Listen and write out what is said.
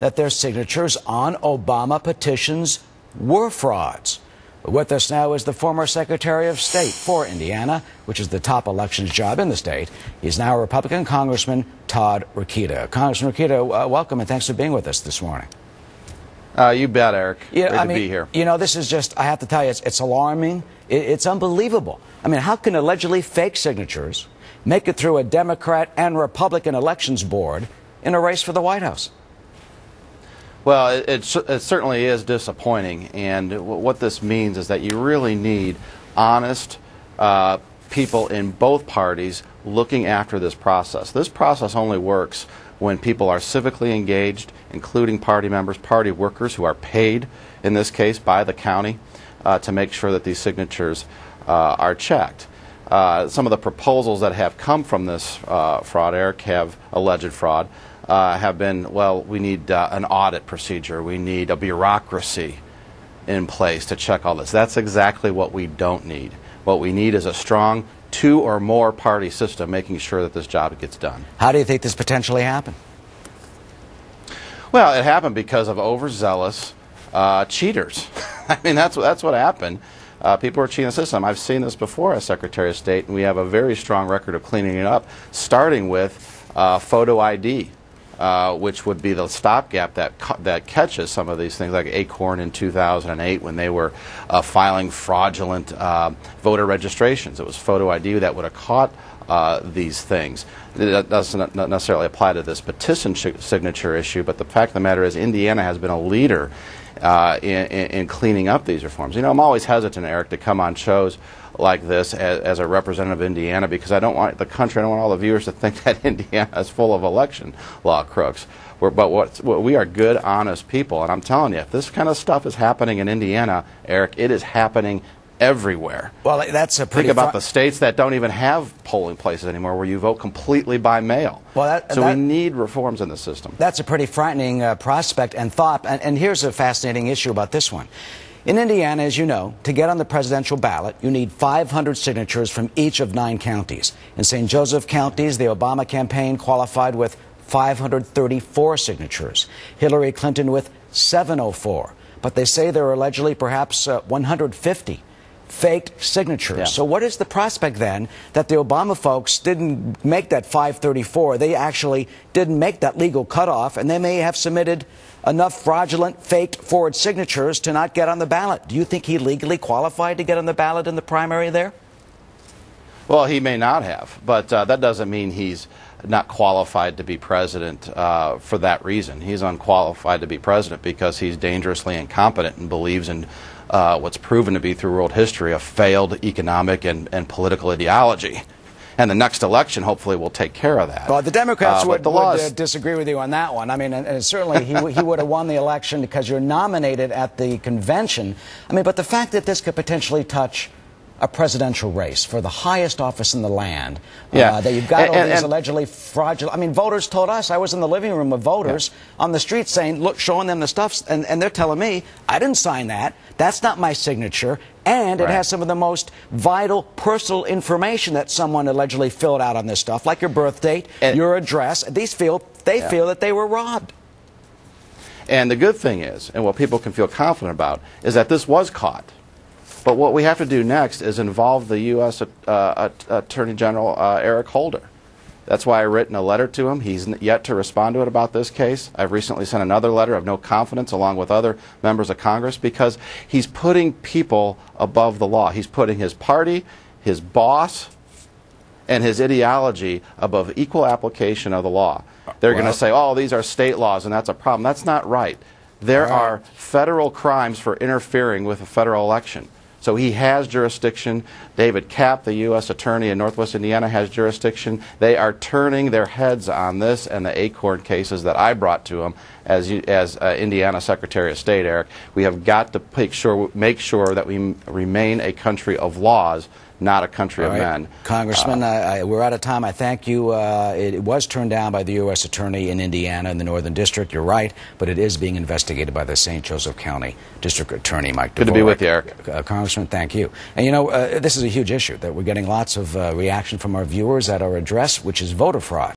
that their signatures on Obama petitions were frauds. With us now is the former Secretary of State for Indiana, which is the top elections job in the state. He's now Republican Congressman Todd Rokita. Congressman Rokita, welcome and thanks for being with us this morning. You bet, Eric. Yeah, Great to be here. You know, this is just, I have to tell you, it's alarming. It's unbelievable. I mean, how can allegedly fake signatures make it through a Democrat and Republican elections board in a race for the White House? Well, it certainly is disappointing, and what this means is that you really need honest people in both parties looking after this process. This process only works when people are civically engaged, including party members, party workers who are paid, in this case, by the county, to make sure that these signatures are checked. Some of the proposals that have come from this fraud, Eric, alleged fraud, have been, well, we need an audit procedure, we need a bureaucracy in place to check all this. That's exactly what we don't need. What we need is a strong two or more party system making sure that this job gets done. How do you think this potentially happened? Well, it happened because of overzealous cheaters. I mean, that's what happened. People are cheating the system. I've seen this before as Secretary of State, and we have a very strong record of cleaning it up, starting with photo ID. Which would be the stopgap that catches some of these things, like Acorn in 2008 when they were filing fraudulent voter registrations. It was photo ID that would have caught these things. That doesn't necessarily apply to this petition signature issue, but the fact of the matter is Indiana has been a leader in cleaning up these reforms. You know, I'm always hesitant, Eric, to come on shows like this as a representative of Indiana, because I don't want the country, I don't want all the viewers to think that Indiana is full of election law crooks. But we are good, honest people, and I'm telling you, if this kind of stuff is happening in Indiana, Eric, it is happening everywhere. Well, that's a pretty... Think about the states that don't even have polling places anymore, where you vote completely by mail. Well, we need reforms in the system. That's a pretty frightening prospect and thought, and here's a fascinating issue about this one. In Indiana, as you know, to get on the presidential ballot, you need 500 signatures from each of 9 counties. In St. Joseph counties, the Obama campaign qualified with 534 signatures. Hillary Clinton with 704. But they say there are allegedly perhaps 150 faked signatures. Yeah. So what is the prospect then that the Obama folks didn't make that 534? They actually didn't make that legal cutoff, and they may have submitted enough fraudulent, faked forward signatures to not get on the ballot. Do you think he legally qualified to get on the ballot in the primary there? Well, he may not have, but that doesn't mean he's not qualified to be president for that reason. He's unqualified to be president because he's dangerously incompetent and believes in what's proven to be through world history a failed economic and political ideology. And the next election, hopefully, will take care of that. Well, the Democrats would disagree with you on that one. I mean, and certainly he would have won the election because you're nominated at the convention. I mean, but the fact that this could potentially touch a presidential race for the highest office in the land, that you've got all these allegedly fraudulent... I mean, voters told us, I was in the living room of voters on the street saying, look, showing them the stuff, and they're telling me, I didn't sign that. That's not my signature. And it has some of the most vital personal information that someone allegedly filled out on this stuff, like your birth date, your address. They feel that they were robbed. And the good thing is, and what people can feel confident about, is that this was caught. But what we have to do next is involve the U.S. Attorney General Eric Holder. That's why I've written a letter to him. He's yet to respond to it about this case. I've recently sent another letter of no confidence along with other members of Congress because he's putting people above the law. He's putting his party, his boss, and his ideology above equal application of the law. They're going to say, oh, these are state laws and that's a problem. That's not right. There are federal crimes for interfering with a federal election. So he has jurisdiction. David Kapp, the U.S. Attorney in Northwest Indiana, has jurisdiction. They are turning their heads on this and the Acorn cases that I brought to him as Indiana Secretary of State, Eric. We have got to make sure that we remain a country of laws, not a country of men. Congressman, we're out of time. I thank you. It was turned down by the U.S. Attorney in Indiana in the Northern District. You're right, but it is being investigated by the St. Joseph County District Attorney, Mike DeVore. Good to be with you, Eric. Congressman, thank you. And you know, this is a huge issue that we're getting lots of reaction from our viewers at our address, which is voter fraud.